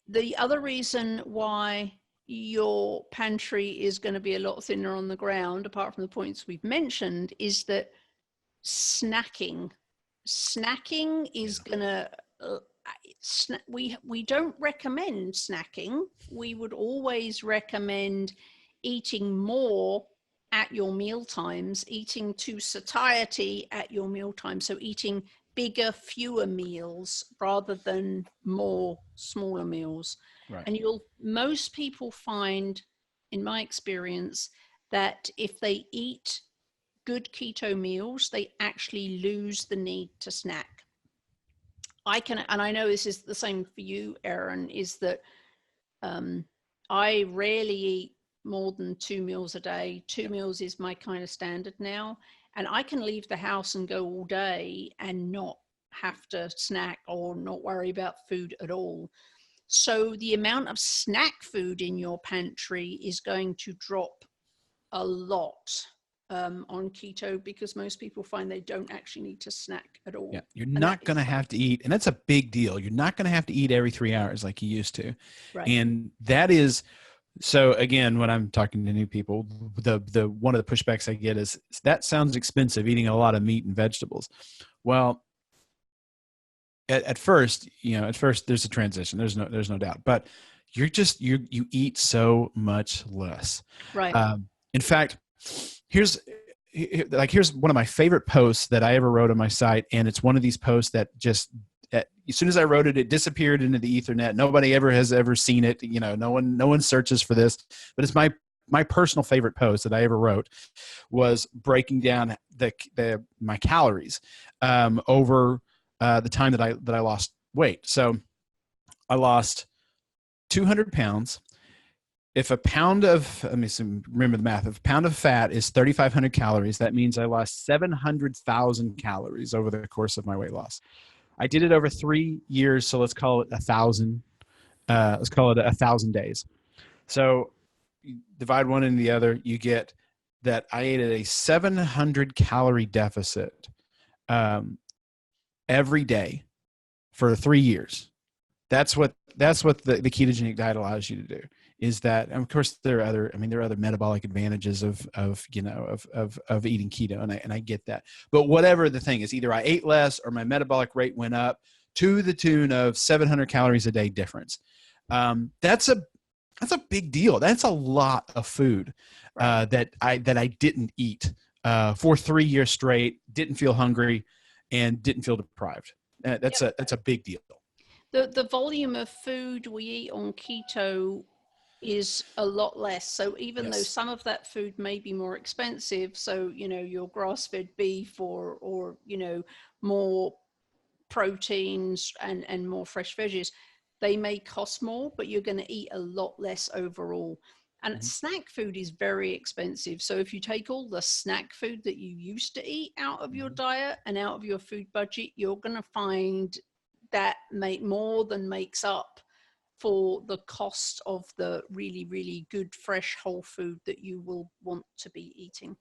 The other reason why your pantry is going to be a lot thinner on the ground, apart from the points we've mentioned, is that snacking is going to we don't recommend snacking. We would always recommend eating more at your meal times, eating to satiety at your meal time. So eating bigger, fewer meals rather than more smaller meals. Right. And most people find, in my experience, that if they eat good keto meals, they actually lose the need to snack. And I know this is the same for you, Erin, is that I rarely eat more than 2 meals a day. 2 meals is my kind of standard now. And I can leave the house and go all day and not have to snack or not worry about food at all. So the amount of snack food in your pantry is going to drop a lot on keto, because most people find they don't actually need to snack at all. Yeah, you're not going to have to eat, and that's a big deal. You're not going to have to eat every 3 hours like you used to. Right. And that is, so again, when I'm talking to new people, the one of the pushbacks I get is, that sounds expensive, eating a lot of meat and vegetables. Well, at first there's a transition. There's no doubt, but you eat so much less. Right. In fact, here's one of my favorite posts that I ever wrote on my site. And it's one of these posts that just, as soon as I wrote it, it disappeared into the Ethernet. Nobody has ever seen it. No one searches for this, but it's my personal favorite post that I ever wrote, was breaking down my calories over the time that I lost weight. So I lost 200 pounds. If a pound of, remember the math, if a pound of fat is 3,500 calories, that means I lost 700,000 calories over the course of my weight loss. I did it over 3 years. So let's call it 1,000. Let's call it 1,000 days. So you divide one into the other, you get that I ate at a 700 calorie deficit every day for 3 years. That's what the ketogenic diet allows you to do. Is that, and of course there are other metabolic advantages of eating keto, and I get that. But whatever the thing is, either I ate less or my metabolic rate went up to the tune of 700 calories a day difference. That's a big deal. That's a lot of food that I didn't eat for 3 years straight, didn't feel hungry, and didn't feel deprived. That's a big deal. The volume of food we eat on keto is a lot less. So even though some of that food may be more expensive, so your grass-fed beef or more proteins and more fresh veggies, they may cost more, but you're going to eat a lot less overall. And snack food is very expensive. So if you take all the snack food that you used to eat out of your diet and out of your food budget, you're going to find that more than makes up for the cost of the really, really good, fresh, whole food that you will want to be eating.